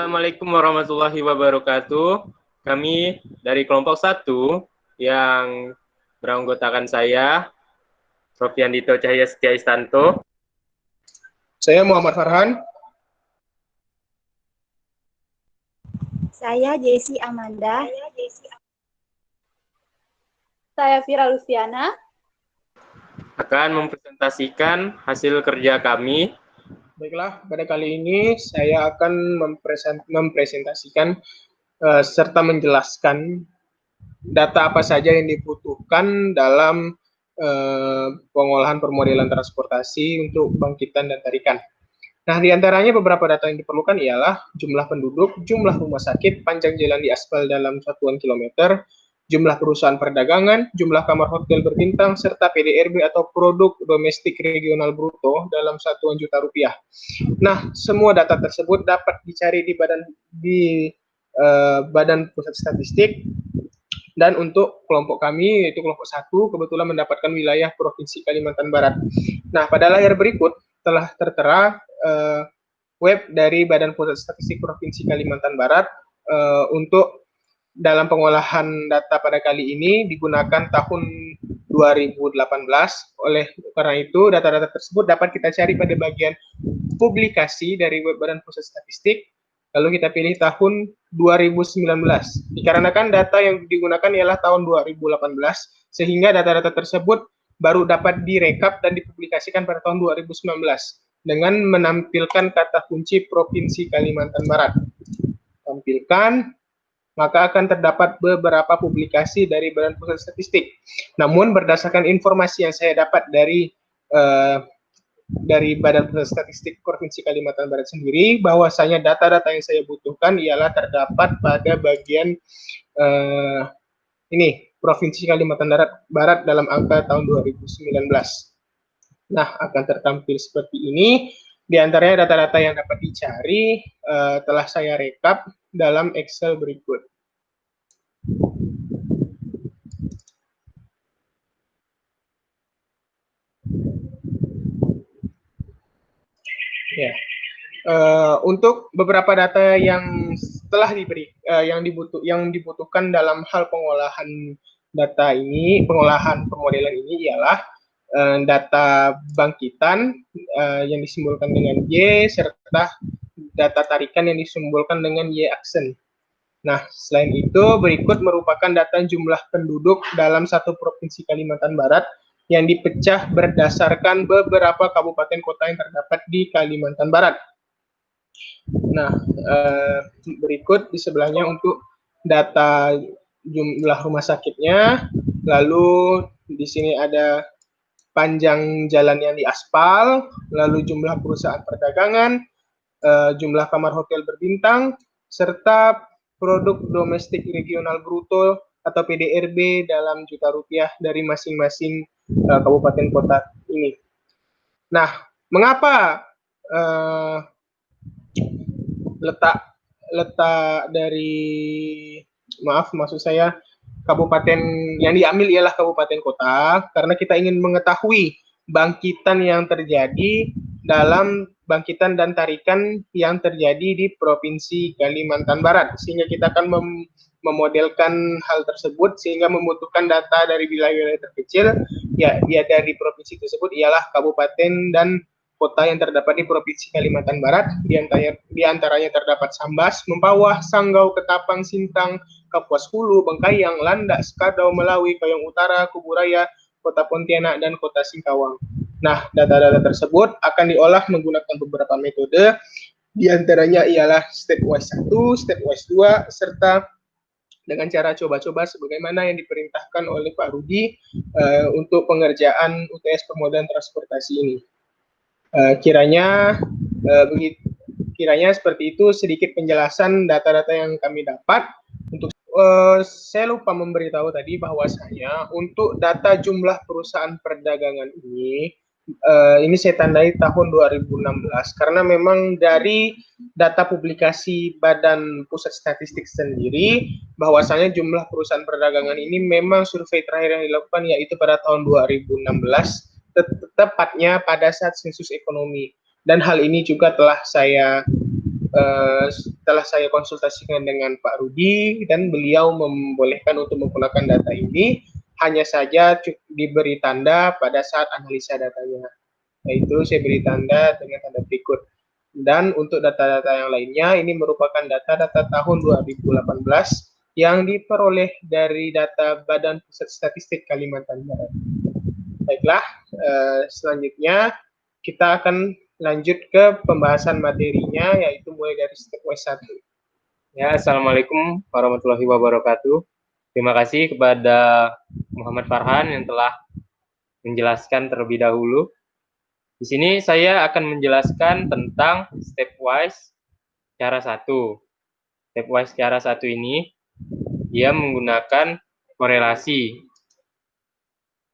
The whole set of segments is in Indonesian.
Assalamualaikum warahmatullahi wabarakatuh. Kami dari kelompok 1 yang beranggotakan saya, Prof. Yandito Cahya Setia Istanto. Saya Muhammad Farhan. Saya Jessy Amanda. Saya Vira Luciana. Akan mempresentasikan hasil kerja kami. Baiklah, pada kali ini saya akan mempresentasikan serta menjelaskan data apa saja yang dibutuhkan dalam pengolahan permodelan transportasi untuk bangkitan dan tarikan. Nah, di antaranya beberapa data yang diperlukan ialah jumlah penduduk, jumlah rumah sakit, panjang jalan di aspal dalam satuan kilometer, jumlah perusahaan perdagangan, jumlah kamar hotel berbintang, serta PDRB atau produk domestik regional bruto dalam satuan juta rupiah. Nah, semua data tersebut dapat dicari di Badan Pusat Statistik, dan untuk kelompok kami, yaitu kelompok 1, kebetulan mendapatkan wilayah Provinsi Kalimantan Barat. Nah, pada layar berikut telah tertera web dari Badan Pusat Statistik Provinsi Kalimantan Barat untuk dalam pengolahan data pada kali ini digunakan tahun 2018. Oleh karena itu, data-data tersebut dapat kita cari pada bagian publikasi dari web Badan Pusat Statistik, lalu kita pilih tahun 2019. Dikarenakan data yang digunakan ialah tahun 2018, sehingga data-data tersebut baru dapat direkap dan dipublikasikan pada tahun 2019 dengan menampilkan kata kunci Provinsi Kalimantan Barat. Tampilkan, maka akan terdapat beberapa publikasi dari Badan Pusat Statistik. Namun berdasarkan informasi yang saya dapat dari Badan Pusat Statistik Provinsi Kalimantan Barat sendiri, bahwasanya data-data yang saya butuhkan ialah terdapat pada bagian ini, Provinsi Kalimantan Barat dalam angka tahun 2019. Nah, akan tertampil seperti ini. Di antaranya data-data yang dapat dicari telah saya rekap dalam Excel berikut. Ya. Untuk beberapa data yang telah diberi yang dibutuhkan dalam hal pengolahan data ini, pengolahan permodelan ini ialah data bangkitan yang disimbolkan dengan Y, serta data tarikan yang disimbolkan dengan Y aksen. Nah, selain itu, berikut merupakan data jumlah penduduk dalam satu provinsi Kalimantan Barat yang dipecah berdasarkan beberapa kabupaten kota yang terdapat di Kalimantan Barat. Nah, berikut di sebelahnya untuk data jumlah rumah sakitnya, lalu di sini ada panjang jalan yang diaspal, lalu jumlah perusahaan perdagangan, jumlah kamar hotel berbintang, serta produk domestik regional bruto atau PDRB dalam juta rupiah dari masing-masing kabupaten kota ini. Nah, mengapa letak dari, maksud saya kabupaten yang diambil ialah kabupaten kota, karena kita ingin mengetahui bangkitan yang terjadi dalam bangkitan dan tarikan yang terjadi di Provinsi Kalimantan Barat, sehingga kita akan memodelkan hal tersebut sehingga membutuhkan data dari wilayah-wilayah terkecil ya dari provinsi tersebut ialah kabupaten dan kota yang terdapat di Provinsi Kalimantan Barat, di antaranya terdapat Sambas, Mempawah, Sanggau, Ketapang, Sintang, Kapuas Hulu, Bengkayang, Landak, Skadau, Melawi, Kayong Utara, Kuburaya, Kota Pontianak, dan Kota Singkawang. Nah, data-data tersebut akan diolah menggunakan beberapa metode, di antaranya ialah stepwise 1, stepwise 2, serta dengan cara coba-coba sebagaimana yang diperintahkan oleh Pak Rudi untuk pengerjaan UTS permodalan transportasi ini. Kiranya seperti itu sedikit penjelasan data-data yang kami dapat. Untuk saya lupa memberitahu tadi bahwasanya untuk data jumlah perusahaan perdagangan ini saya tandai tahun 2016 karena memang dari data publikasi Badan Pusat Statistik sendiri bahwasanya jumlah perusahaan perdagangan ini memang survei terakhir yang dilakukan yaitu pada tahun 2016, tepatnya pada saat sensus ekonomi, dan hal ini juga telah saya setelah saya konsultasikan dengan Pak Rudi dan beliau membolehkan untuk menggunakan data ini, hanya saja diberi tanda pada saat analisa datanya. Yaitu saya beri tanda dengan tanda berikut. Dan untuk data-data yang lainnya, ini merupakan data-data tahun 2018 yang diperoleh dari data Badan Pusat Statistik Kalimantan Barat. Baiklah, selanjutnya kita akan lanjut ke pembahasan materinya, yaitu mulai dari stepwise 1. Ya, Assalamualaikum warahmatullahi wabarakatuh. Terima kasih kepada Muhammad Farhan yang telah menjelaskan terlebih dahulu. Di sini saya akan menjelaskan tentang stepwise cara 1. Stepwise cara 1 ini dia menggunakan korelasi.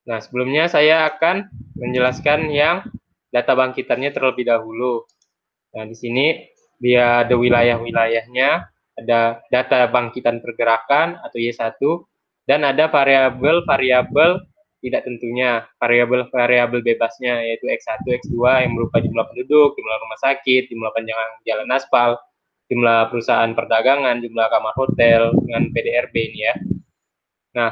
Nah, sebelumnya saya akan menjelaskan yang data bangkitannya terlebih dahulu. Nah, di sini dia ada wilayah-wilayahnya, ada data bangkitan pergerakan atau Y1, dan ada variabel-variabel tidak tentunya, variabel-variabel bebasnya, yaitu X1, X2 yang berupa jumlah penduduk, jumlah rumah sakit, jumlah panjang jalan aspal, jumlah perusahaan perdagangan, jumlah kamar hotel, dengan PDRB ini ya. Nah,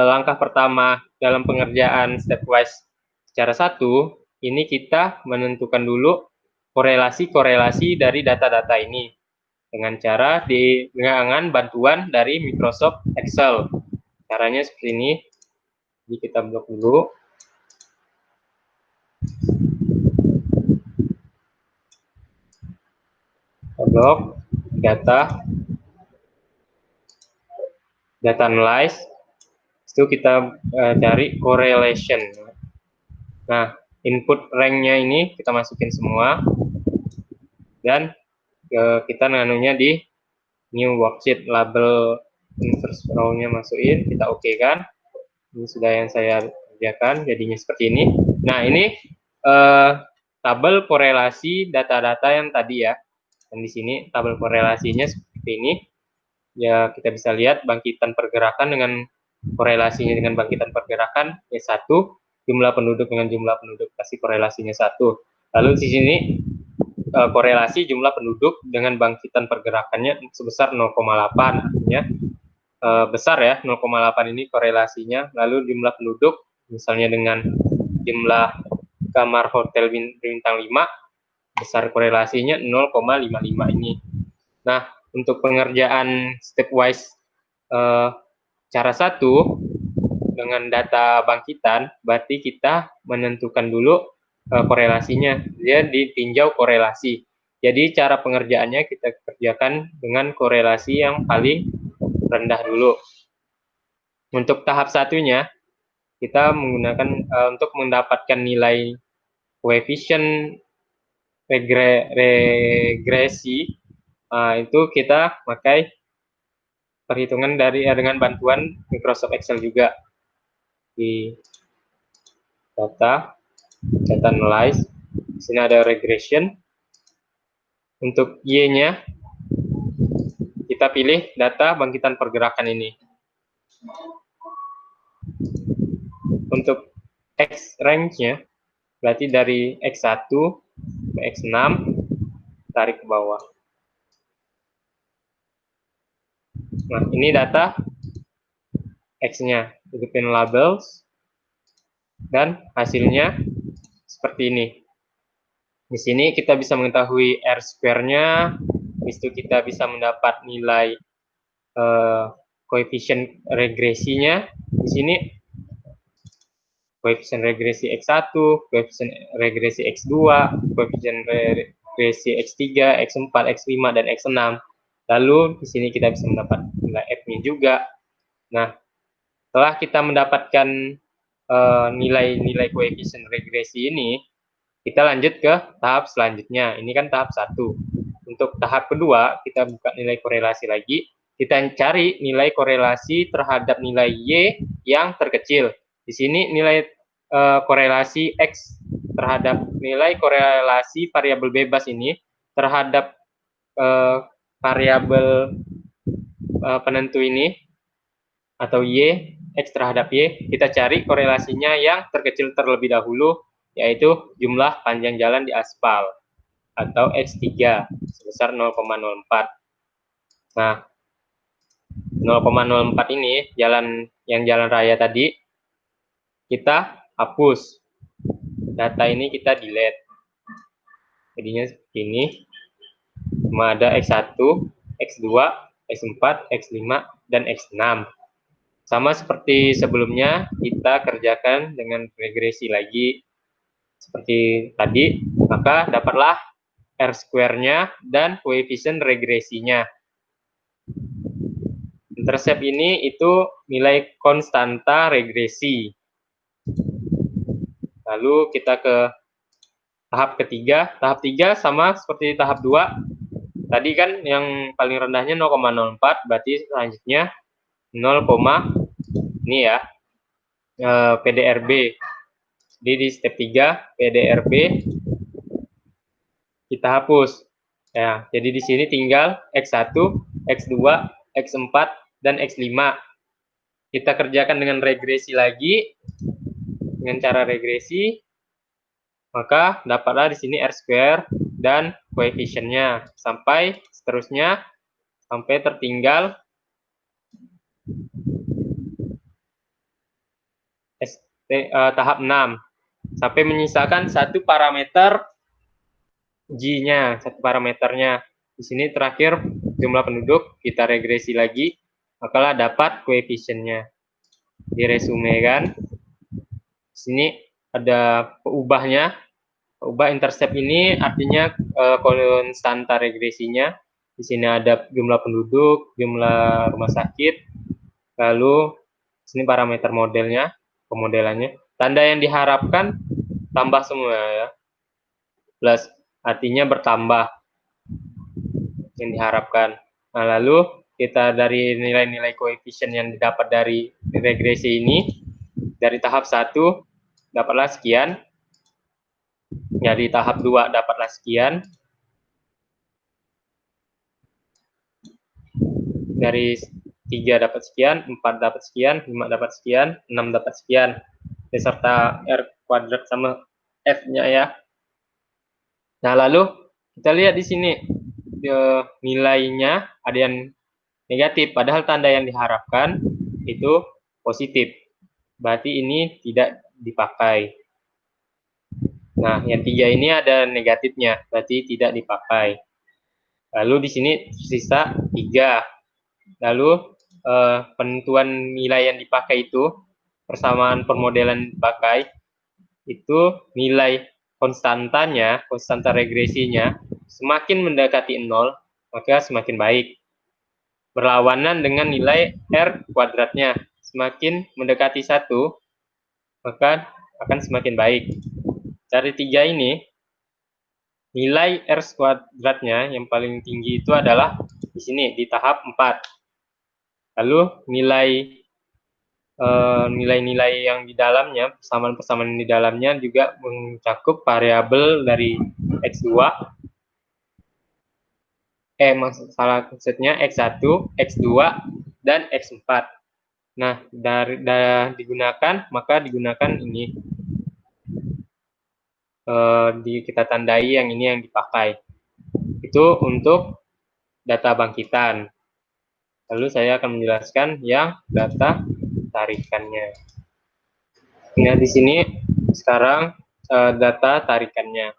langkah pertama dalam pengerjaan stepwise secara 1, ini kita menentukan dulu korelasi-korelasi dari data-data ini dengan cara dengan bantuan dari Microsoft Excel. Caranya seperti ini. Jadi kita blok dulu. Kita blok data analyze. Itu kita cari correlation. Nah, input rank-nya ini kita masukin semua. Dan kita nanunya di new worksheet, label inverse row-nya masukin, kita oke kan. Ini sudah yang saya kerjakan, jadinya seperti ini. Nah, ini tabel korelasi data-data yang tadi ya. Dan di sini tabel korelasinya seperti ini. Ya, kita bisa lihat bangkitan pergerakan dengan korelasinya dengan bangkitan pergerakan Y1, jumlah penduduk dengan jumlah penduduk, kasih korelasinya 1. Lalu di sini korelasi jumlah penduduk dengan bangkitan pergerakannya sebesar 0,8, artinya besar ya, 0,8 ini korelasinya. Lalu jumlah penduduk misalnya dengan jumlah kamar hotel bintang 5, besar korelasinya 0,55 ini. Nah, untuk pengerjaan stepwise cara 1 dengan data bangkitan, berarti kita menentukan dulu korelasinya, dia ditinjau korelasi. Jadi cara pengerjaannya kita kerjakan dengan korelasi yang paling rendah dulu. Untuk tahap satunya, kita menggunakan untuk mendapatkan nilai koefisien regresi, itu kita pakai perhitungan dengan bantuan Microsoft Excel juga. Di data analyze, di sini ada regression. Untuk Y-nya, kita pilih data bangkitan pergerakan ini. Untuk X range-nya, berarti dari X1 ke X6, tarik ke bawah. Nah, ini data X-nya, hidupin labels, dan hasilnya seperti ini. Di sini kita bisa mengetahui R square-nya, habis itu kita bisa mendapat nilai koefisien regresinya. Di sini koefisien regresi X1, koefisien regresi X2, koefisien regresi X3, X4, X5, dan X6. Lalu di sini kita bisa mendapat nilai F-nya juga. Nah, setelah kita mendapatkan nilai-nilai koefisien regresi ini, kita lanjut ke tahap selanjutnya. Ini kan tahap 1. Untuk tahap kedua, kita buka nilai korelasi lagi. Kita cari nilai korelasi terhadap nilai Y yang terkecil. Di sini nilai korelasi X terhadap nilai korelasi variabel bebas ini terhadap variabel penentu ini atau Y, X terhadap Y, kita cari korelasinya yang terkecil terlebih dahulu, yaitu jumlah panjang jalan di aspal. atau X3 sebesar 0,04. Nah, 0,04 ini jalan raya tadi kita hapus. Data ini kita delete. Jadinya seperti ini. Cuma ada X1, X2, X4, X5, dan X6. Sama seperti sebelumnya, kita kerjakan dengan regresi lagi seperti tadi, maka dapatlah R-square-nya dan koefisien regresinya. Intercept ini itu nilai konstanta regresi. Lalu kita ke tahap ketiga. Tahap 3 sama seperti tahap 2. Tadi kan yang paling rendahnya 0,04, berarti selanjutnya 0, ini ya, PDRB. Jadi di step 3 PDRB kita hapus. Ya, jadi di sini tinggal X1, X2, X4, dan X5. Kita kerjakan dengan regresi lagi. Dengan cara regresi, maka dapatlah di sini R-square dan koefisiennya. Sampai seterusnya, sampai tertinggal tahap 6. Sampai menyisakan satu parameter G-nya, satu parameternya. Di sini terakhir jumlah penduduk, kita regresi lagi, maka dapat koefisiennya. Diresume kan. Di sini ada peubahnya. Peubah intercept ini artinya konstanta regresinya. Di sini ada jumlah penduduk, jumlah rumah sakit, lalu di sini parameter modelnya, pemodelannya. Tanda yang diharapkan tambah semua ya. Plus artinya bertambah yang diharapkan. Nah, lalu kita dari nilai-nilai koefisien yang didapat dari regresi ini, dari tahap 1 dapatlah sekian, dari tahap 2 dapatlah sekian, dari 3 dapat sekian, 4 dapat sekian, 5 dapat sekian, 6 dapat sekian, beserta R kuadrat sama F-nya ya. Nah, lalu kita lihat di sini nilainya ada yang negatif, padahal tanda yang diharapkan itu positif. Berarti ini tidak dipakai. Nah, yang 3 ini ada negatifnya, berarti tidak dipakai. Lalu di sini sisa 3. Lalu penentuan nilai yang dipakai itu, persamaan permodelan dipakai, itu nilai konstantanya, konstanta regresinya, semakin mendekati 0, maka semakin baik. Berlawanan dengan nilai R kuadratnya, semakin mendekati 1, maka akan semakin baik. Dari 3 ini, nilai R kuadratnya yang paling tinggi itu adalah di sini, di tahap 4. Lalu nilai-nilai yang di dalamnya, persamaan-persamaan di dalamnya juga mencakup variabel dari X2, maksudnya X1, X2, dan X4. Nah, digunakan ini, kita tandai yang ini yang dipakai. Itu untuk data bangkitan. Lalu saya akan menjelaskan yang data tarikannya. Nah, di sini sekarang data tarikannya.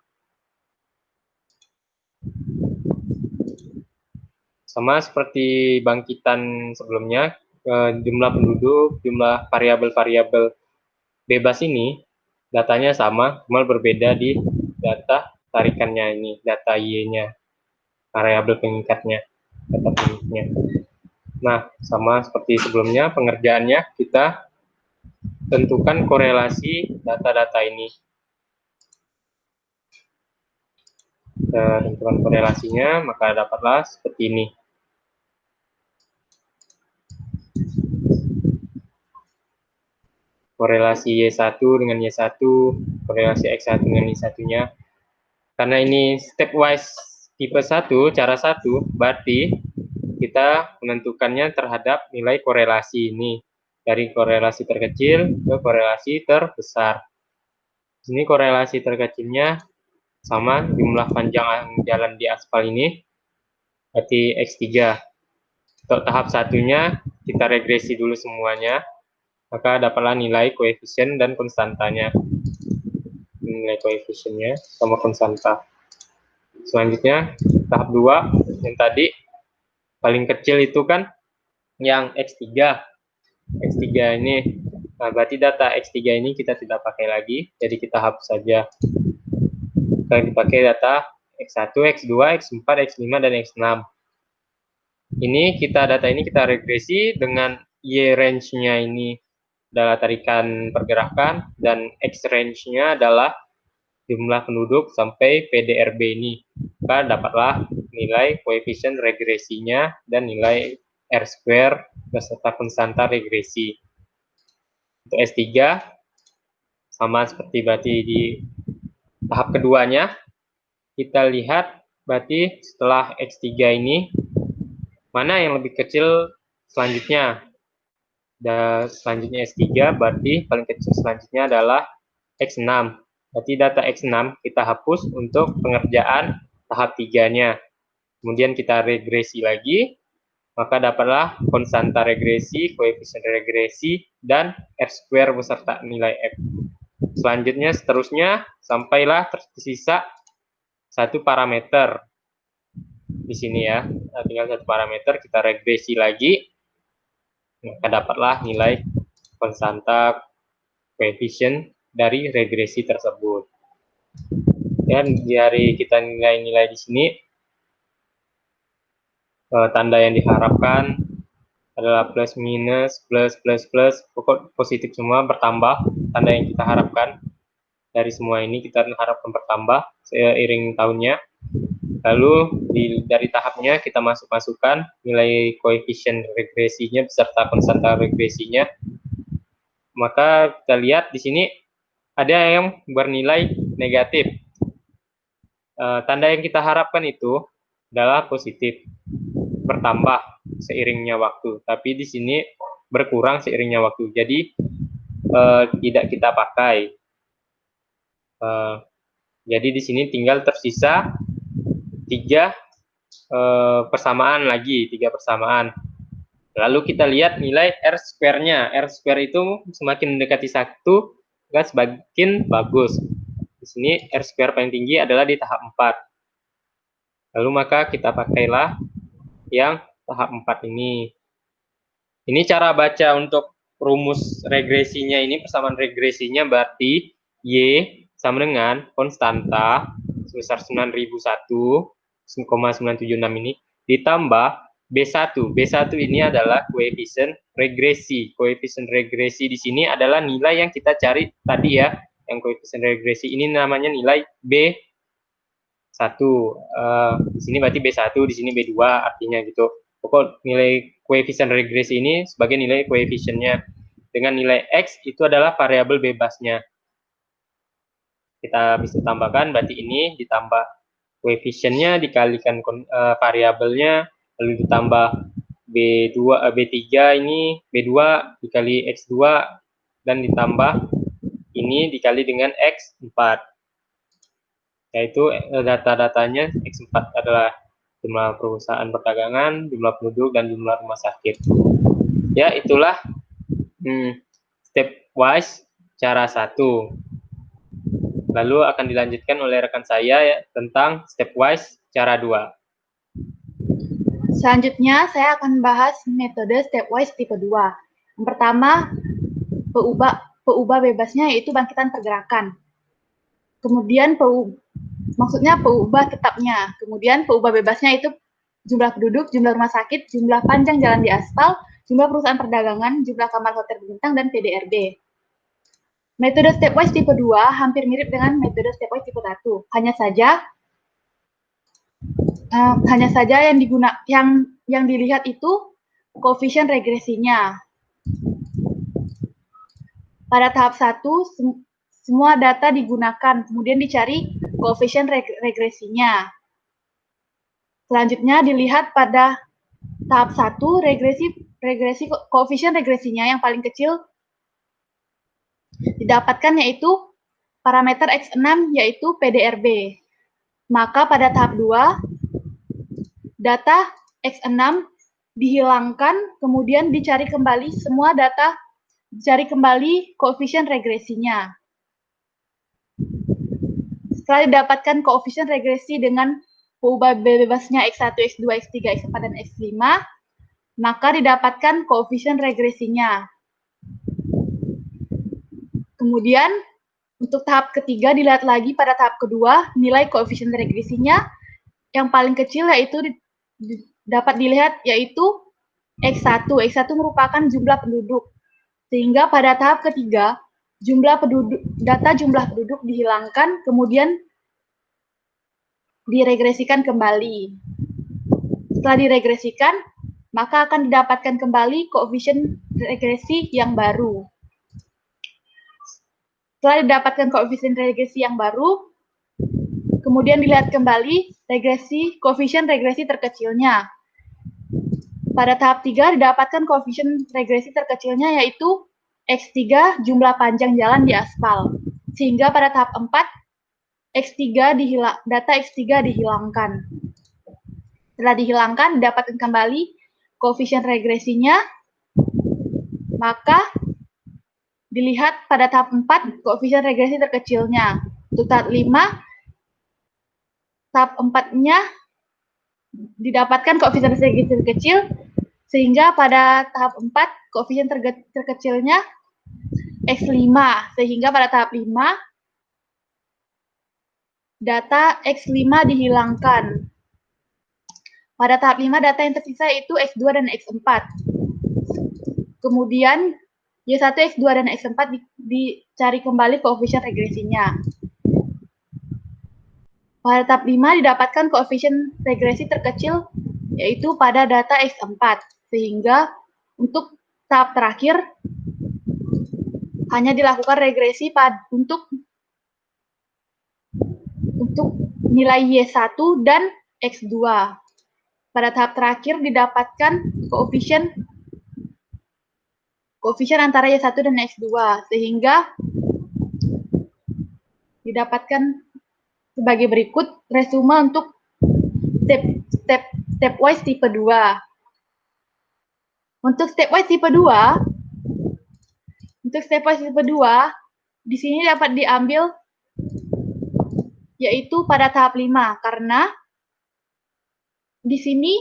Sama seperti bangkitan sebelumnya, jumlah penduduk, jumlah variabel-variabel bebas ini, datanya sama, cuma berbeda di data tarikannya ini, data Y-nya, variabel pengikatnya, data pengikatnya. Nah, sama seperti sebelumnya, pengerjaannya kita tentukan korelasi data-data ini. Kita tentukan korelasinya, maka dapatlah seperti ini. Korelasi Y1 dengan Y1, korelasi X1 dengan Y1-nya. Karena ini stepwise tipe 1, cara 1, berarti kita menentukannya terhadap nilai korelasi ini. Dari korelasi terkecil ke korelasi terbesar. Ini korelasi terkecilnya sama jumlah panjang jalan di aspal ini, berarti X3. Untuk tahap satunya, kita regresi dulu semuanya, maka dapatlah nilai koefisien dan konstantanya. Nilai koefisiennya sama konstanta. Selanjutnya, tahap 2, yang tadi, paling kecil itu kan yang X3. X3 ini, nah berarti data X3 ini kita tidak pakai lagi, jadi kita hapus saja. Kita dipakai data X1, X2, X4, X5, dan X6. Data ini kita regresi dengan Y range-nya ini adalah tarikan pergerakan, dan X range-nya adalah jumlah penduduk sampai PDRB ini. Maka dapatlah nilai koefisien regresinya dan nilai R2 beserta konstanta regresi. Untuk S3, sama seperti berarti di tahap keduanya, kita lihat berarti setelah X3 ini, mana yang lebih kecil selanjutnya. Dan selanjutnya S3, berarti paling kecil selanjutnya adalah X6. Berarti data X6 kita hapus untuk pengerjaan tahap 3-nya. Kemudian kita regresi lagi, maka dapatlah konstanta regresi, koefisien regresi, dan R2 beserta nilai F. Selanjutnya, seterusnya, sampailah tersisa satu parameter. Di sini ya, tinggal satu parameter, kita regresi lagi, maka dapatlah nilai konstanta koefisien dari regresi tersebut. Dan dari kita nilai-nilai di sini, tanda yang diharapkan adalah plus minus, plus, pokok positif semua bertambah. Tanda yang kita harapkan dari semua ini kita harapkan bertambah seiring tahunnya. Lalu dari tahapnya kita masukkan nilai koefisien regresinya beserta konstanta regresinya. Maka kita lihat di sini ada yang bernilai negatif. Tanda yang kita harapkan itu adalah positif, bertambah seiringnya waktu. Tapi di sini berkurang seiringnya waktu. Jadi tidak kita pakai. Jadi di sini tinggal tersisa 3 persamaan lagi, 3 persamaan. Lalu kita lihat nilai R2-nya. R2 itu semakin mendekati 1, maka semakin bagus. Di sini R2 paling tinggi adalah di tahap 4. Lalu maka kita pakailah yang tahap 4 ini. Ini cara baca untuk rumus regresinya ini, persamaan regresinya berarti Y sama dengan konstanta sebesar 9001,976 ini ditambah B1. B1 ini adalah koefisien regresi. Koefisien regresi di sini adalah nilai yang kita cari tadi ya. Yang koefisien regresi ini namanya nilai B1. Di sini berarti B1, di sini B2 artinya gitu. Pokok nilai koefisien regresi ini sebagai nilai koefisiennya. Dengan nilai X itu adalah variabel bebasnya. Kita bisa tambahkan, berarti ini ditambah koefisiennya dikalikan variabelnya, lalu ditambah B3 ini, B2 dikali X2, dan ditambah ini dikali dengan X4. Yaitu data-datanya X4 adalah jumlah perusahaan perdagangan, jumlah penduduk, dan jumlah rumah sakit. Ya, itulah stepwise cara 1. Lalu akan dilanjutkan oleh rekan saya ya, tentang stepwise cara 2. Selanjutnya, saya akan bahas metode stepwise tipe 2. Yang pertama, peubah bebasnya yaitu bangkitan pergerakan. Kemudian peubah tetapnya. Kemudian peubah bebasnya itu jumlah penduduk, jumlah rumah sakit, jumlah panjang jalan di aspal, jumlah perusahaan perdagangan, jumlah kamar hotel bintang, dan PDRB. Metode stepwise tipe 2 hampir mirip dengan metode stepwise tipe 1. Hanya saja yang dilihat itu koefisien regresinya. Pada tahap 1 semua data digunakan, kemudian dicari koefisien regresinya. Selanjutnya dilihat pada tahap 1 regresi koefisien regresinya yang paling kecil didapatkan yaitu parameter X6 yaitu PDRB. Maka pada tahap 2, data X6 dihilangkan, kemudian dicari kembali semua data, dicari kembali koefisien regresinya. Setelah didapatkan koefisien regresi dengan peubah bebasnya X1, X2, X3, X4, dan X5, maka didapatkan koefisien regresinya. Kemudian, untuk tahap ketiga dilihat lagi pada tahap kedua, nilai koefisien regresinya yang paling kecil yaitu dapat dilihat yaitu X1. X1 merupakan jumlah penduduk. Sehingga pada tahap ketiga, data jumlah penduduk dihilangkan, kemudian diregresikan kembali. Setelah diregresikan, maka akan didapatkan kembali koefisien regresi yang baru. Setelah didapatkan koefisien regresi yang baru, kemudian dilihat kembali koefisien regresi terkecilnya. Pada tahap 3 didapatkan koefisien regresi terkecilnya yaitu X3 jumlah panjang jalan di aspal. Sehingga pada tahap 4 data X3 dihilangkan. Setelah dihilangkan didapatkan kembali koefisien regresinya, maka dilihat pada tahap 4 koefisien regresi terkecilnya. Untuk tahap 5, tahap 4-nya didapatkan koefisien regresi terkecil, sehingga pada tahap 4 koefisien terkecilnya X5, sehingga pada tahap 5 data X5 dihilangkan. Pada tahap 5 data yang tersisa itu X2 dan X4. Kemudian Y1, X2, dan X4 dicari kembali koefisien regresinya. Pada tahap 5 didapatkan koefisien regresi terkecil yaitu pada data X4. Sehingga untuk tahap terakhir hanya dilakukan regresi untuk nilai Y1 dan X2. Pada tahap terakhir didapatkan koefisien antara Y1 dan X2, sehingga didapatkan sebagai berikut resume untuk stepwise tipe 2. Untuk stepwise tipe 2, di sini dapat diambil yaitu pada tahap 5, karena di sini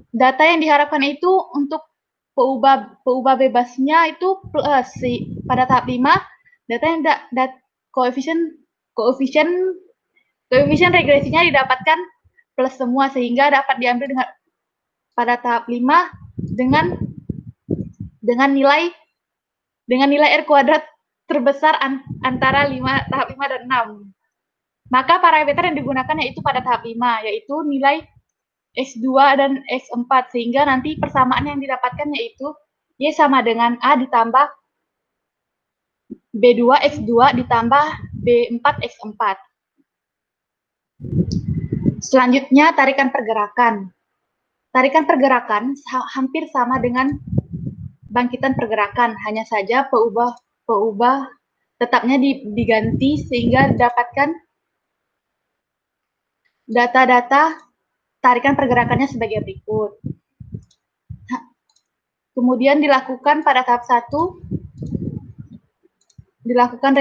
data yang diharapkan itu untuk peubah bebasnya itu plus. Pada tahap 5 data yang koefisien regresinya didapatkan plus semua, sehingga dapat diambil pada tahap 5 dengan nilai R kuadrat terbesar antara tahap 5 dan 6. Maka parameter yang digunakan yaitu pada tahap 5, yaitu nilai X2 dan X4, sehingga nanti persamaan yang didapatkan yaitu Y sama dengan A ditambah B2 X2 ditambah B4 X4. Selanjutnya, tarikan pergerakan. Tarikan pergerakan hampir sama dengan bangkitan pergerakan, hanya saja peubah tetapnya diganti sehingga didapatkan data-data tarikan pergerakannya sebagai berikut. Kemudian dilakukan pada tahap 1, dilakukan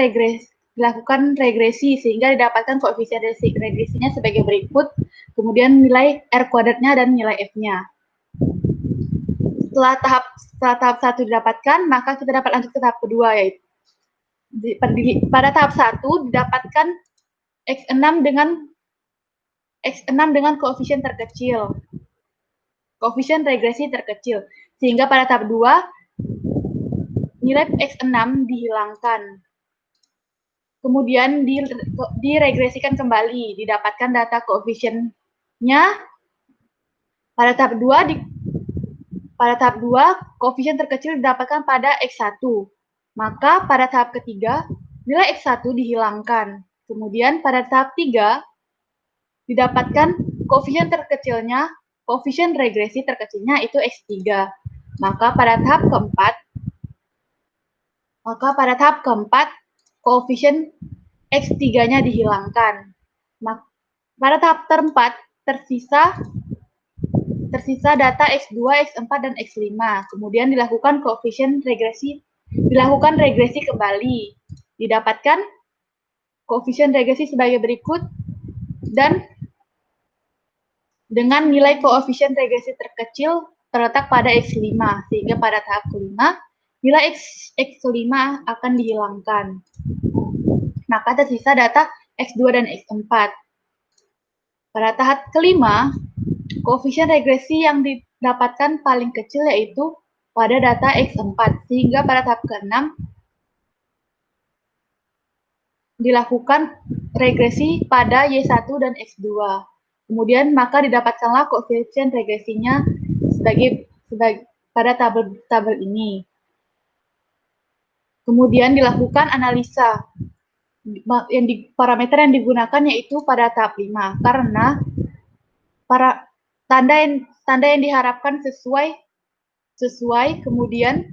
regresi sehingga didapatkan koefisien regresinya sebagai berikut, kemudian nilai R kuadratnya dan nilai F-nya. Setelah tahap 1 didapatkan, maka kita dapat lanjut ke tahap kedua, yaitu pada tahap 1 didapatkan X6 dengan koefisien terkecil, koefisien regresi terkecil, sehingga pada tahap 2 nilai X6 dihilangkan. Kemudian diregresikan kembali, didapatkan data koefisiennya. Pada tahap 2 koefisien terkecil didapatkan pada X1. Maka pada tahap ketiga nilai X1 dihilangkan. Kemudian pada tahap 3 didapatkan koefisien terkecilnya, koefisien regresi terkecilnya itu X3. Maka pada tahap keempat koefisien X3-nya dihilangkan. Pada tahap keempat tersisa data X2, X4, dan X5. Kemudian dilakukan regresi kembali. Didapatkan koefisien regresi sebagai berikut, dan dengan nilai koefisien regresi terkecil terletak pada X5, sehingga pada tahap kelima, nilai X5 akan dihilangkan. Maka tersisa data X2 dan X4. Pada tahap kelima, koefisien regresi yang didapatkan paling kecil yaitu pada data X4, sehingga pada tahap ke-6 dilakukan regresi pada Y1 dan X2. Kemudian maka didapatkanlah koefisien regresinya sebagai pada tabel ini. Kemudian dilakukan analisa. Parameter yang digunakan yaitu pada tahap 5, karena tanda yang diharapkan sesuai, kemudian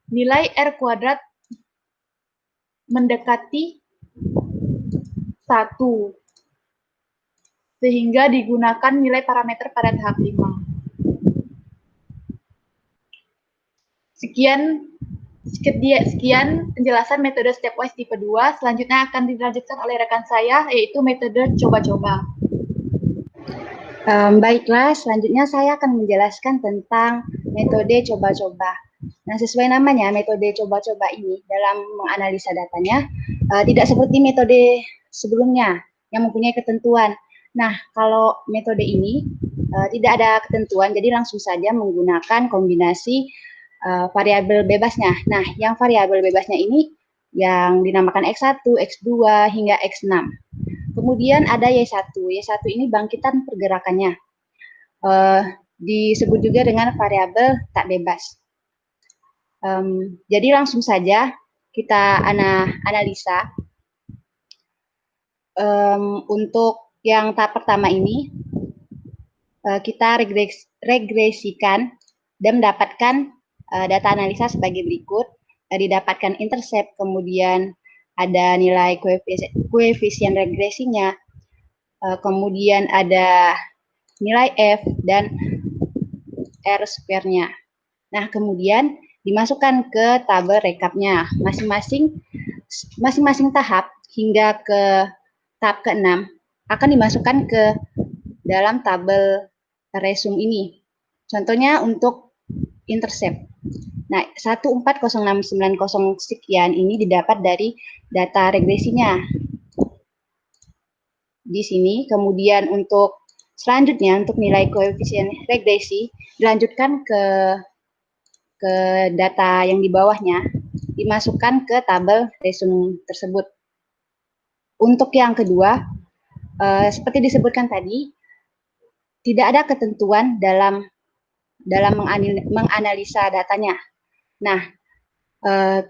nilai R kuadrat mendekati 1, sehingga digunakan nilai parameter pada tahap 5. Sekian penjelasan metode stepwise tipe 2. Selanjutnya akan dilanjutkan oleh rekan saya, yaitu metode coba-coba. Baiklah, selanjutnya saya akan menjelaskan tentang metode coba-coba. Nah, sesuai namanya, metode coba-coba ini dalam menganalisa datanya tidak seperti metode sebelumnya yang mempunyai ketentuan. Nah, kalau metode ini tidak ada ketentuan, jadi langsung saja menggunakan kombinasi variabel bebasnya. Nah, yang variabel bebasnya ini yang dinamakan X1, X2, hingga X6. Kemudian ada Y1. Y1 ini bangkitan pergerakannya. Disebut juga dengan variabel tak bebas. Jadi langsung saja kita analisa. Untuk yang tahap pertama ini, kita regresikan dan mendapatkan data analisa sebagai berikut. Didapatkan intercept, kemudian ada nilai koefisien regresinya, kemudian ada nilai F dan R square-nya. Nah, kemudian dimasukkan ke tabel rekapnya. Masing-masing tahap hingga ke tahap ke-6 akan dimasukkan ke dalam tabel resume ini. Contohnya untuk intercept. Nah, 140690 sekian ini didapat dari data regresinya. Di sini, kemudian untuk selanjutnya, untuk nilai koefisien regresi, dilanjutkan ke data yang di bawahnya, dimasukkan ke tabel resume tersebut. Untuk yang kedua, seperti disebutkan tadi, tidak ada ketentuan dalam menganalisa datanya. Nah,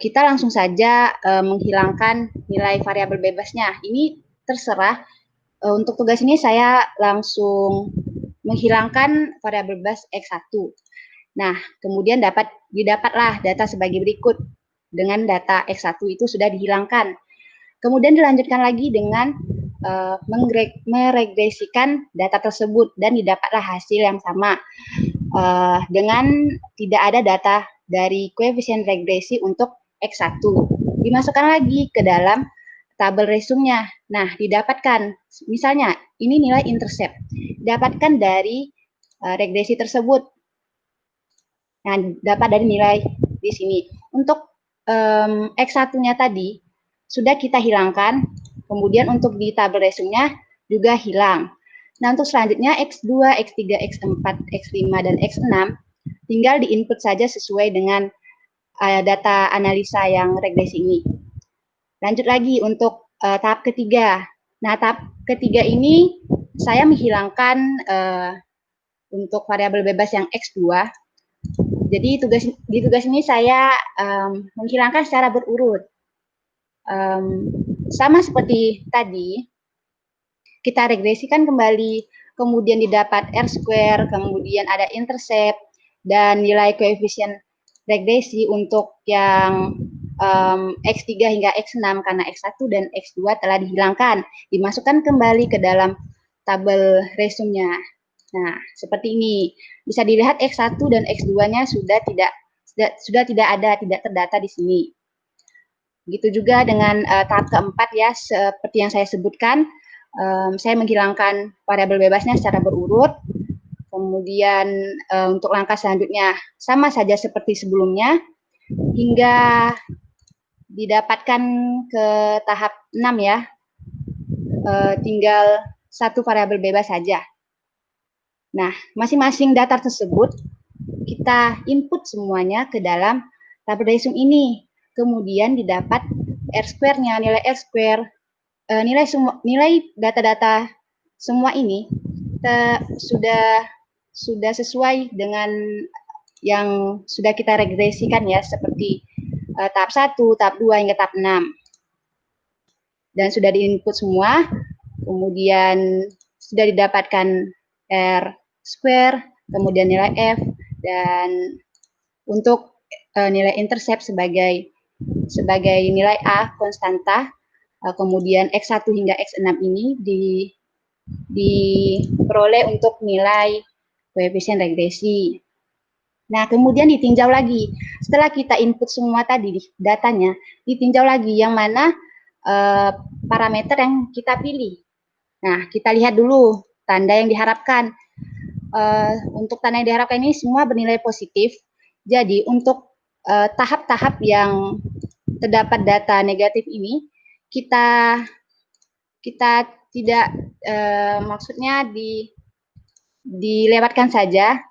kita langsung saja menghilangkan nilai variabel bebasnya. Ini terserah. Untuk tugas ini saya langsung menghilangkan variabel bebas X1. Nah, kemudian didapatlah data sebagai berikut. Dengan data X1 itu sudah dihilangkan. Kemudian dilanjutkan lagi dengan meregresikan data tersebut dan didapatlah hasil yang sama. Dengan tidak ada data dari koefisien regresi untuk X1. Dimasukkan lagi ke dalam tabel resumenya. Nah, didapatkan, misalnya, ini nilai intercept. Didapatkan dari regresi tersebut. Nah, dapat dari nilai di sini. Untuk X1-nya tadi, sudah kita hilangkan. Kemudian untuk di tabel resumenya juga hilang. Nah, untuk selanjutnya X2, X3, X4, X5, dan X6 tinggal di-input saja sesuai dengan data analisa yang regresi ini. Lanjut lagi untuk tahap ketiga. Nah, tahap ketiga ini saya menghilangkan untuk variabel bebas yang X2. Jadi di tugas ini saya menghilangkan secara berurut. Sama seperti tadi, kita regresikan kembali, kemudian didapat R square, kemudian ada intercept, dan nilai koefisien regresi untuk yang X3 hingga X6 karena X1 dan X2 telah dihilangkan, dimasukkan kembali ke dalam tabel resume-nya. Nah, seperti ini. Bisa dilihat X1 dan X2-nya sudah tidak ada, tidak terdata di sini. Begitu juga dengan tahap keempat ya, seperti yang saya sebutkan, saya menghilangkan variabel bebasnya secara berurut. Kemudian untuk langkah selanjutnya sama saja seperti sebelumnya hingga didapatkan ke tahap 6 ya. Tinggal satu variabel bebas saja. Nah, masing-masing data tersebut kita input semuanya ke dalam tabel resume ini. Kemudian didapat R-square-nya, nilai R-square, nilai data-data semua ini sudah sesuai dengan yang sudah kita regresikan ya, seperti tahap 1, tahap 2 hingga tahap 6. Dan sudah diinput semua, kemudian sudah didapatkan R square, kemudian nilai F, dan untuk nilai intercept sebagai nilai A konstanta, kemudian X1 hingga X6 ini diperoleh untuk nilai koefisien regresi. Nah, kemudian ditinjau lagi. Setelah kita input semua tadi datanya, ditinjau lagi yang mana parameter yang kita pilih. Nah, kita lihat dulu tanda yang diharapkan. Untuk tanda yang diharapkan ini semua bernilai positif. Jadi, untuk tahap-tahap yang terdapat data negatif ini, kita tidak maksudnya dilewatkan saja,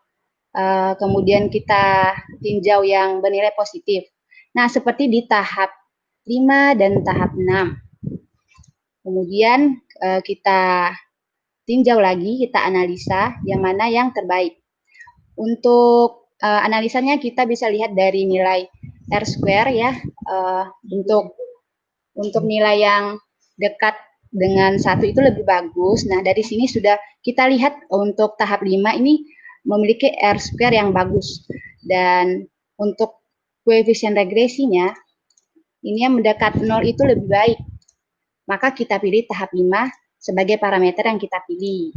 kemudian kita tinjau yang bernilai positif. Nah, seperti di tahap 5 dan tahap 6. Kemudian kita tinjau lagi, kita analisa yang mana yang terbaik. Untuk analisanya kita bisa lihat dari nilai R square ya, untuk nilai yang dekat dengan 1 itu lebih bagus. Nah, dari sini sudah kita lihat untuk tahap 5 ini memiliki R square yang bagus. Dan untuk koefisien regresinya, ini yang mendekat 0 itu lebih baik. Maka kita pilih tahap 5 sebagai parameter yang kita pilih.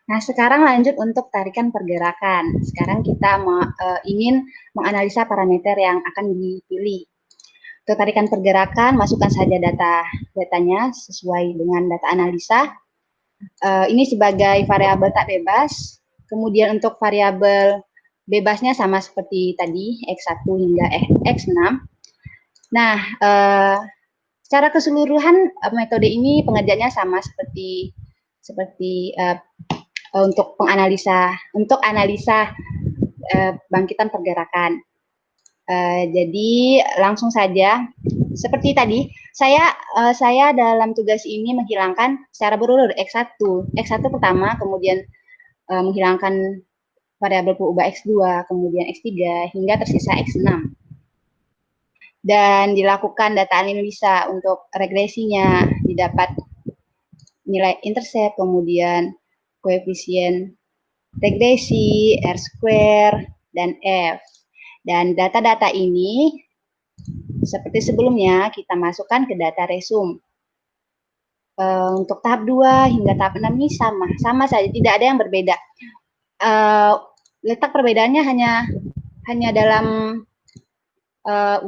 Nah, sekarang lanjut untuk tarikan pergerakan. Sekarang kita ingin menganalisa parameter yang akan dipilih. Untuk tarikan pergerakan, masukkan saja datanya sesuai dengan data analisa. Ini sebagai variabel tak bebas. Kemudian untuk variabel bebasnya sama seperti tadi, X1 hingga X6. Nah, secara keseluruhan metode ini pengerjaannya sama seperti untuk analisa bangkitan pergerakan. Jadi langsung saja seperti tadi saya dalam tugas ini menghilangkan secara berurut X1 pertama, kemudian menghilangkan variabel pengubah X2, kemudian X3 hingga tersisa X6. Dan dilakukan data analisa untuk regresinya, didapat nilai intercept, kemudian koefisien regresi, R square, dan F. Dan data-data ini seperti sebelumnya kita masukkan ke data resume. Untuk tahap 2 hingga tahap 6 ini sama saja, tidak ada yang berbeda. Letak perbedaannya hanya dalam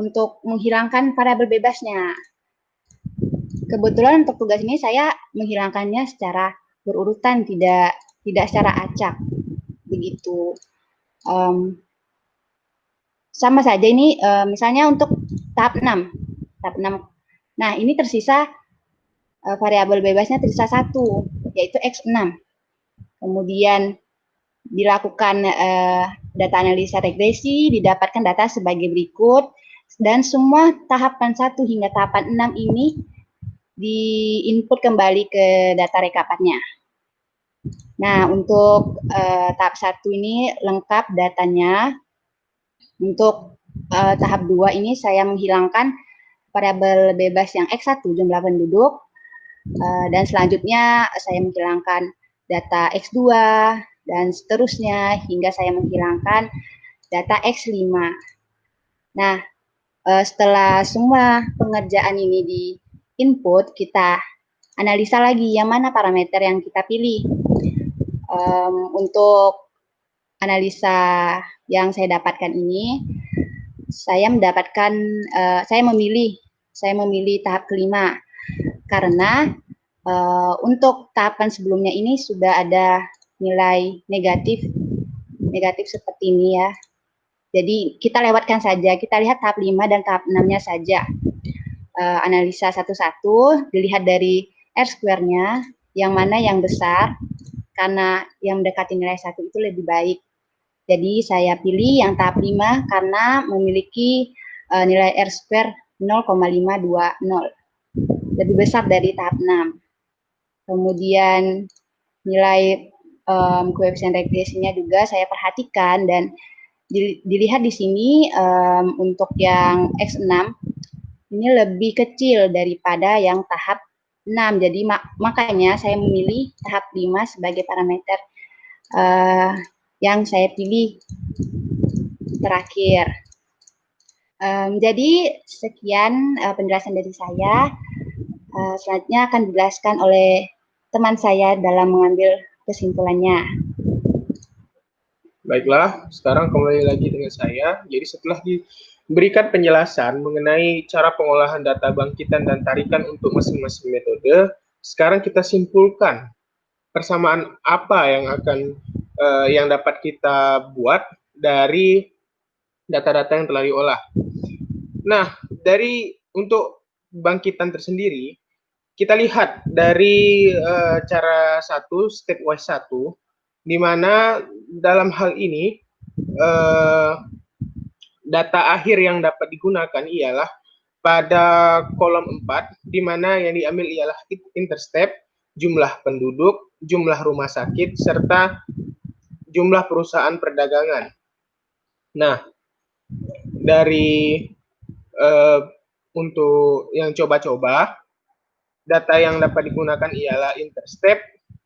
untuk menghilangkan variabel bebasnya. Kebetulan untuk tugas ini saya menghilangkannya secara berurutan, tidak secara acak, begitu. Sama saja ini, misalnya untuk tahap 6. Nah, ini tersisa variabel bebasnya tersisa 1, yaitu X6. Kemudian dilakukan data analisa regresi, didapatkan data sebagai berikut, dan semua tahapan 1 hingga tahapan 6 ini di-input kembali ke data rekapannya. Nah, untuk tahap 1 ini lengkap datanya. Untuk tahap 2 ini saya menghilangkan variabel bebas yang X1 jumlah penduduk, dan selanjutnya saya menghilangkan data X2 dan seterusnya hingga saya menghilangkan data X5. Nah, setelah semua pengerjaan ini di input, kita analisa lagi yang mana parameter yang kita pilih. Untuk analisa yang saya dapatkan ini, saya memilih tahap kelima karena untuk tahapan sebelumnya ini sudah ada nilai negatif seperti ini ya. Jadi kita lewatkan saja, kita lihat tahap 5 dan tahap 6-nya saja. Analisa satu-satu, dilihat dari R-square-nya, yang mana yang besar, karena yang mendekati nilai 1 itu lebih baik. Jadi saya pilih yang tahap 5 karena memiliki nilai R-square 0,520, lebih besar dari tahap 6. Kemudian nilai koefisien regresinya juga saya perhatikan dan dilihat di sini untuk yang X6 ini lebih kecil daripada yang tahap 6. Jadi makanya saya memilih tahap 5 sebagai parameter yang saya pilih terakhir. Jadi sekian penjelasan dari saya. Selanjutnya akan dijelaskan oleh teman saya dalam mengambil kesimpulannya. Baiklah, sekarang kembali lagi dengan saya. Jadi setelah diberikan penjelasan mengenai cara pengolahan data bangkitan dan tarikan untuk masing-masing metode, sekarang kita simpulkan persamaan apa yang dapat kita buat dari data-data yang telah diolah. Nah, untuk bangkitan tersendiri, kita lihat dari cara stepwise 1, di mana dalam hal ini data akhir yang dapat digunakan ialah pada kolom 4, di mana yang diambil ialah interstep, jumlah penduduk, jumlah rumah sakit, serta jumlah perusahaan perdagangan. Nah, dari untuk yang coba-coba, data yang dapat digunakan ialah interstep,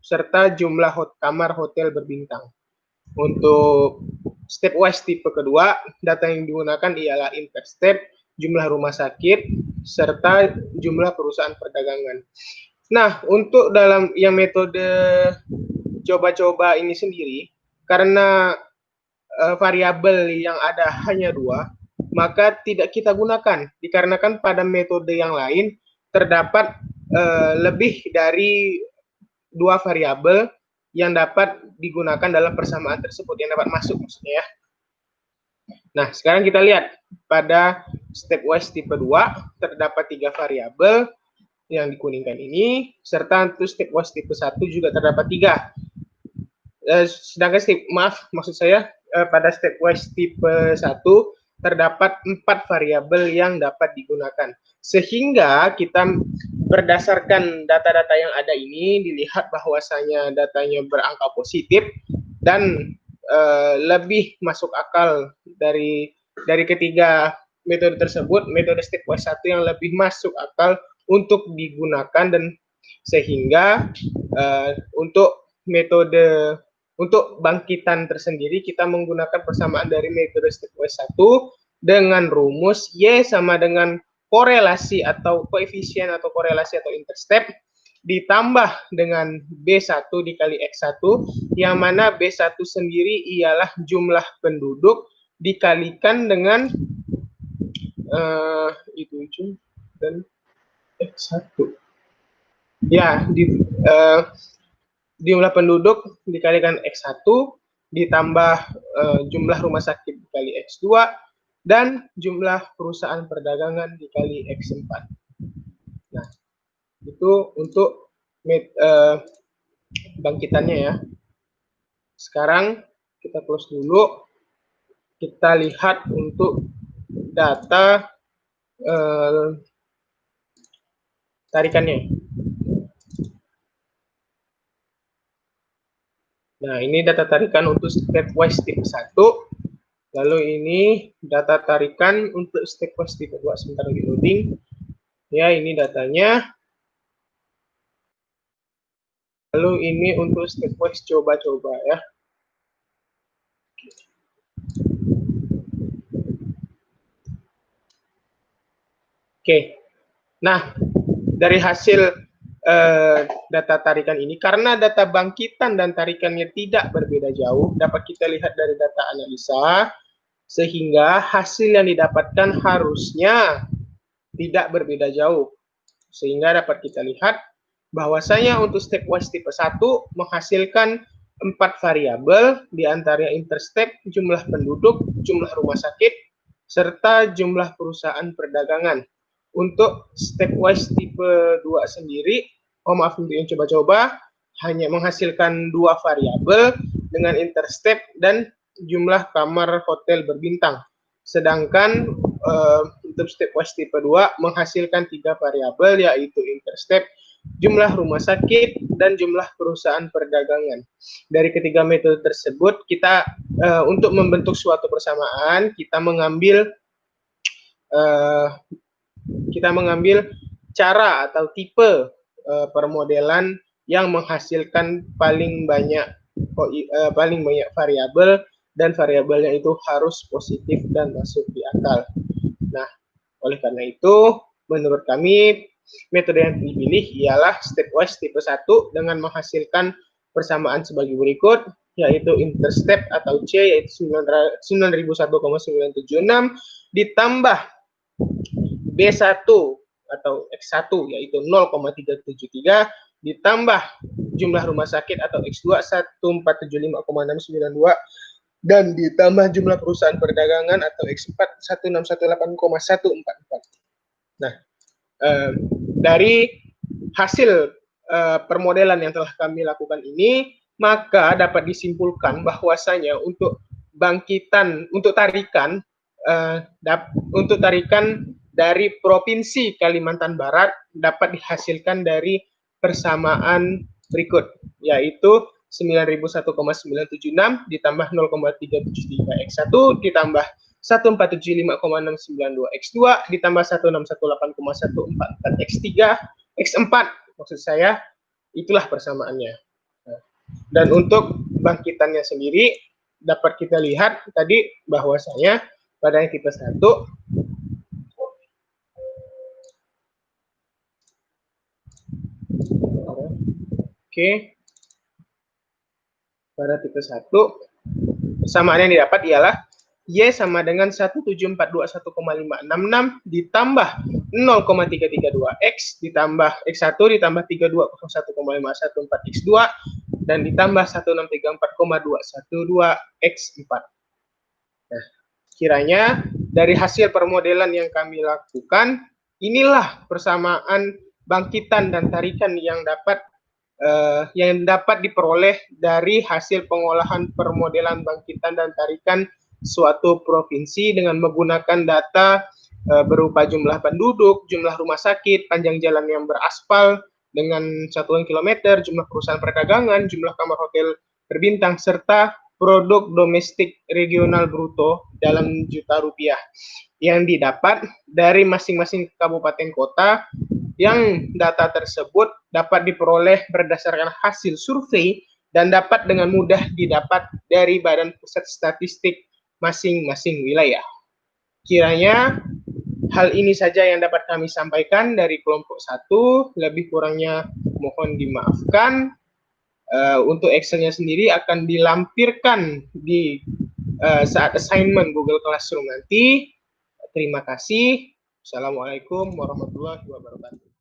serta jumlah kamar hotel berbintang. Untuk stepwise tipe kedua, data yang digunakan ialah interstep, jumlah rumah sakit, serta jumlah perusahaan perdagangan. Nah, untuk dalam yang metode coba-coba ini sendiri, karena variabel yang ada hanya 2, maka tidak kita gunakan, dikarenakan pada metode yang lain terdapat lebih dari 2 variabel yang dapat digunakan dalam persamaan tersebut, yang dapat masuk maksudnya ya. Nah, sekarang kita lihat pada stepwise tipe 2 terdapat 3 variabel yang dikuningkan ini, serta untuk stepwise tipe 1 juga terdapat 3. Sedangkan pada stepwise tipe 1 terdapat 4 variabel yang dapat digunakan. Sehingga kita berdasarkan data-data yang ada ini dilihat bahwasanya datanya berangka positif dan lebih masuk akal dari ketiga metode tersebut. Metode stepwise 1 yang lebih masuk akal untuk digunakan, dan sehingga untuk bangkitan tersendiri kita menggunakan persamaan dari metode stepwise 1 dengan rumus Y sama dengan korelasi atau koefisien atau korelasi atau interstep ditambah dengan B1 dikali X1, yang mana B1 sendiri ialah jumlah penduduk dikalikan dengan dan X1. Ya, jumlah penduduk dikalikan X1 ditambah jumlah rumah sakit dikali X2 dan jumlah perusahaan perdagangan dikali X4. Nah, itu untuk bangkitannya ya. Sekarang kita close dulu. Kita lihat untuk data tarikannya. Nah, ini data tarikan untuk stepwise tipe 1. Lalu ini data tarikan untuk stepwise tipe 2. Sebentar lagi loading. Ya, ini datanya. Lalu ini untuk stepwise coba-coba ya. Oke. Nah, dari hasil data tarikan ini, karena data bangkitan dan tarikannya tidak berbeda jauh, dapat kita lihat dari data analisa, sehingga hasil yang didapatkan harusnya tidak berbeda jauh. Sehingga dapat kita lihat bahwasanya untuk stepwise tipe 1 menghasilkan 4 variabel, diantaranya interstep, jumlah penduduk, jumlah rumah sakit, serta jumlah perusahaan perdagangan. Untuk stepwise tipe 2 sendiri, maaf untuk yang coba-coba, hanya menghasilkan 2 variabel dengan interstep dan jumlah kamar hotel berbintang. Sedangkan untuk stepwise tipe 2 menghasilkan 3 variabel, yaitu interstep, jumlah rumah sakit, dan jumlah perusahaan perdagangan. Dari ketiga metode tersebut, kita untuk membentuk suatu persamaan, kita mengambil cara atau tipe permodelan yang menghasilkan paling banyak variabel, dan variabelnya itu harus positif dan masuk di akal. Nah, oleh karena itu, menurut kami metode yang dipilih ialah stepwise tipe 1 dengan menghasilkan persamaan sebagai berikut, yaitu interstep atau C yaitu 9001,976 ditambah B1 atau X1 yaitu 0,373 ditambah jumlah rumah sakit atau X2 1475,692 dan ditambah jumlah perusahaan perdagangan atau X4 1618,144. Nah, dari hasil permodelan yang telah kami lakukan ini, maka dapat disimpulkan bahwasanya untuk bangkitan, untuk tarikan dari Provinsi Kalimantan Barat dapat dihasilkan dari persamaan berikut, yaitu 9001,976 ditambah 0,373 X1 ditambah 1475,692 X2 ditambah 1618,144 X3 X4 maksud saya, itulah persamaannya. Dan untuk bangkitannya sendiri dapat kita lihat tadi bahwasanya pada yang tipe 1 pada tipe 1 persamaan yang didapat ialah Y sama dengan 17421,566 ditambah 0,332X ditambah X1 ditambah 3201,514X2 dan ditambah 1634,212X4. Nah, kiranya dari hasil permodelan yang kami lakukan, inilah persamaan bangkitan dan tarikan yang dapat diperoleh dari hasil pengolahan permodelan bangkitan dan tarikan suatu provinsi dengan menggunakan data berupa jumlah penduduk, jumlah rumah sakit, panjang jalan yang beraspal dengan satuan kilometer, jumlah perusahaan perdagangan, jumlah kamar hotel berbintang, serta produk domestik regional bruto dalam juta rupiah yang didapat dari masing-masing kabupaten kota, yang data tersebut dapat diperoleh berdasarkan hasil survei dan dapat dengan mudah didapat dari Badan Pusat Statistik masing-masing wilayah. Kiranya hal ini saja yang dapat kami sampaikan dari kelompok 1, lebih kurangnya mohon dimaafkan. Untuk Excel-nya sendiri akan dilampirkan di saat assignment Google Classroom nanti. Terima kasih. Assalamualaikum warahmatullahi wabarakatuh.